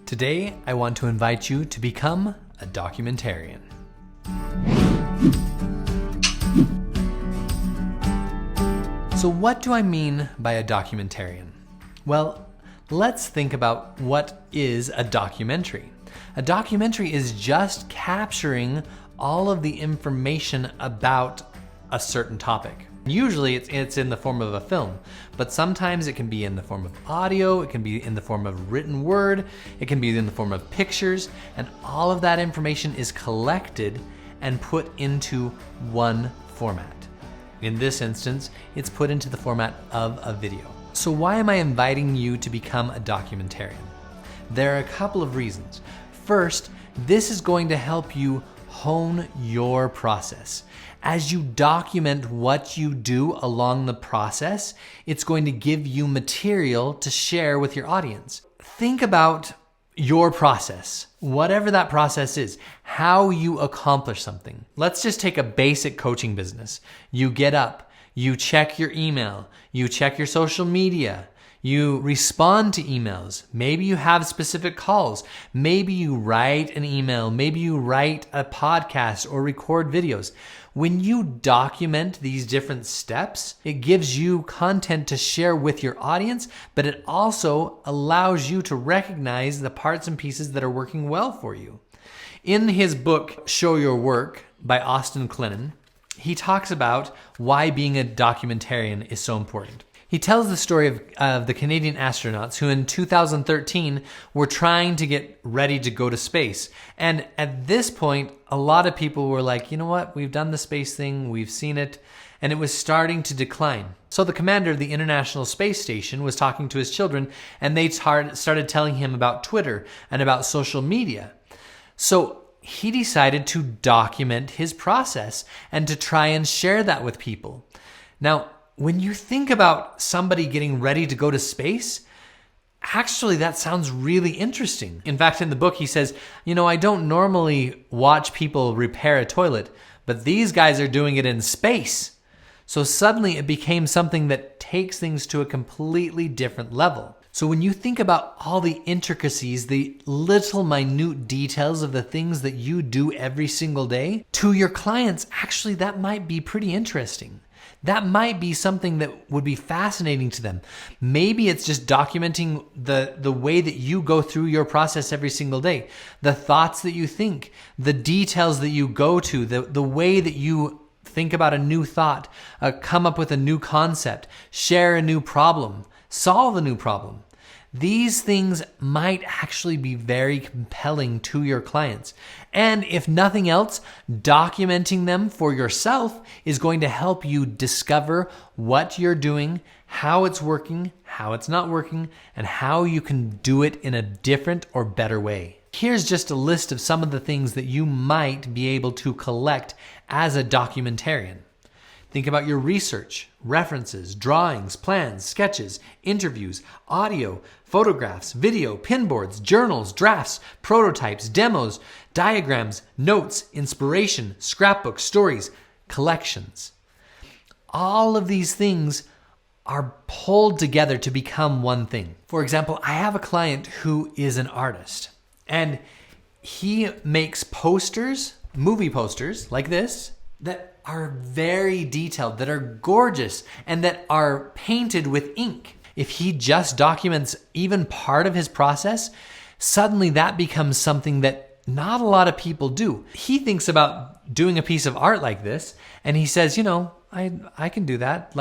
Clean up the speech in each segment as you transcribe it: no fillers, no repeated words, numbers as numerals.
Today, I want to invite you to become a documentarian. So what do I mean by a documentarian? Well, let's think about what is a documentary. A documentary is just capturing all of the information about a certain topic. Usually it's in the form of a film, but sometimes it can be in the form of audio, it can be in the form of written word, it can be in the form of pictures, and all of that information is collected and put into one format. In this instance, it's put into the format of a video. So why am I inviting you to become a documentarian? There are a couple of reasons. First, this is going to help you hone your process. As you document what you do along the process, it's going to give you material to share with your audience. Think about your process, whatever that process is, how you accomplish something. Let's just take a basic coaching business. You get up, you check your email, you check your social media, you respond to emails. Maybe you have specific calls. Maybe you write an email. Maybe you write a podcast or record videos. When you document these different steps, it gives you content to share with your audience, but it also allows you to recognize the parts and pieces that are working well for you. In his book, Show Your Work by Austin Kleon, he talks about why being a documentarian is so important. He tells the story of the Canadian astronauts who in 2013 were trying to get ready to go to space. And at this point, a lot of people were like, you know what, we've done the space thing, we've seen it, and it was starting to decline. So the commander of the International Space Station was talking to his children, and they started telling him about Twitter and about social media. So he decided to document his process and to try and share that with people. Now, when you think about somebody getting ready to go to space, actually that sounds really interesting. In fact, in the book he says, I don't normally watch people repair a toilet, but these guys are doing it in space. So suddenly it became something that takes things to a completely different level. So when you think about all the intricacies, the little minute details of the things that you do every single day, to your clients, actually that might be pretty interesting. That might be something that would be fascinating to them. Maybe it's just documenting the way that you go through your process every single day, the thoughts that you think, the details that you go to, the way that you think about a new thought, come up with a new concept, share a new problem, solve a new problem. These things might actually be very compelling to your clients. And if nothing else, documenting them for yourself is going to help you discover what you're doing, how it's working, how it's not working, and how you can do it in a different or better way. Here's just a list of some of the things that you might be able to collect as a documentarian. Think about your research, references, drawings, plans, sketches, interviews, audio, photographs, video, pinboards, journals, drafts, prototypes, demos, diagrams, notes, inspiration, scrapbooks, stories, collections. All of these things are pulled together to become one thing. For example, I have a client who is an artist, and he makes posters, movie posters like this, that are very detailed, that are gorgeous, and that are painted with ink. If he just documents even part of his process, suddenly that becomes something that not a lot of people do. He thinks about doing a piece of art like this, and he says, I can do that.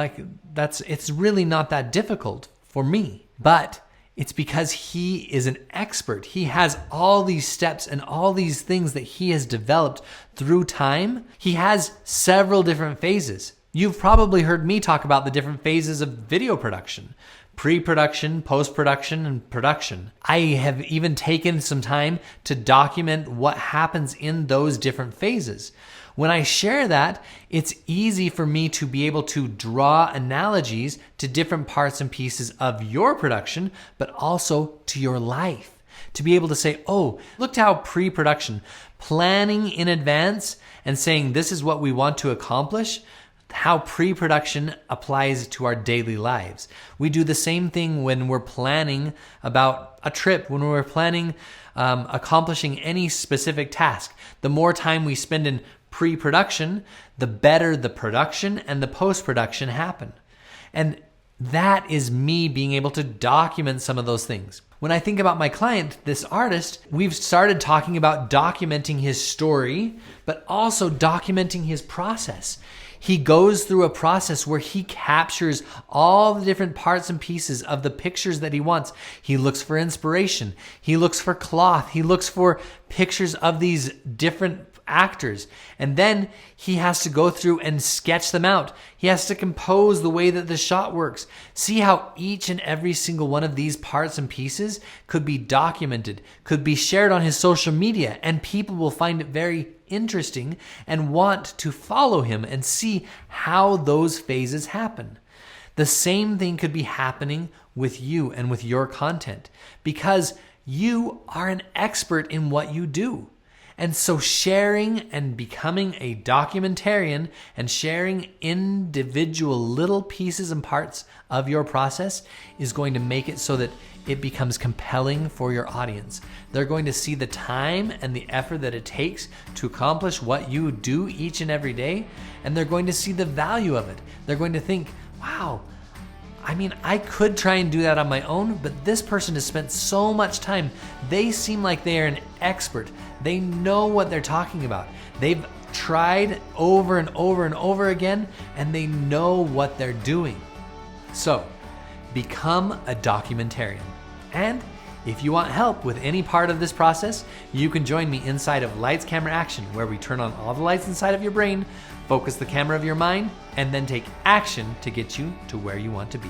It's really not that difficult for me. But it's because he is an expert. He has all these steps and all these things that he has developed through time. He has several different phases. You've probably heard me talk about the different phases of video production: pre-production, post-production, and production. I have even taken some time to document what happens in those different phases. When I share that, it's easy for me to be able to draw analogies to different parts and pieces of your production, but also to your life. To be able to say, oh, look how pre-production, planning in advance and saying this is what we want to accomplish, how pre-production applies to our daily lives. We do the same thing when we're planning about a trip, when we're planning accomplishing any specific task. The more time we spend in pre-production, the better the production and the post-production happen. And that is me being able to document some of those things. When I think about my client, this artist, we've started talking about documenting his story, but also documenting his process. He goes through a process where he captures all the different parts and pieces of the pictures that he wants. He looks for inspiration. He looks for cloth. He looks for pictures of these different actors. And then he has to go through and sketch them out. He has to compose the way that the shot works. See how each and every single one of these parts and pieces could be documented, could be shared on his social media, and people will find it very interesting and want to follow him and see how those phases happen. The same thing could be happening with you and with your content, because you are an expert in what you do. And so sharing and becoming a documentarian and sharing individual little pieces and parts of your process is going to make it so that it becomes compelling for your audience. They're going to see the time and the effort that it takes to accomplish what you do each and every day, and they're going to see the value of it. They're going to think, wow, I could try and do that on my own, but this person has spent so much time. They seem like they are an expert. They know what they're talking about. They've tried over and over and over again, and they know what they're doing. So, become a documentarian. And if you want help with any part of this process, you can join me inside of Lights, Camera, Action, where we turn on all the lights inside of your brain, focus the camera of your mind, and then take action to get you to where you want to be.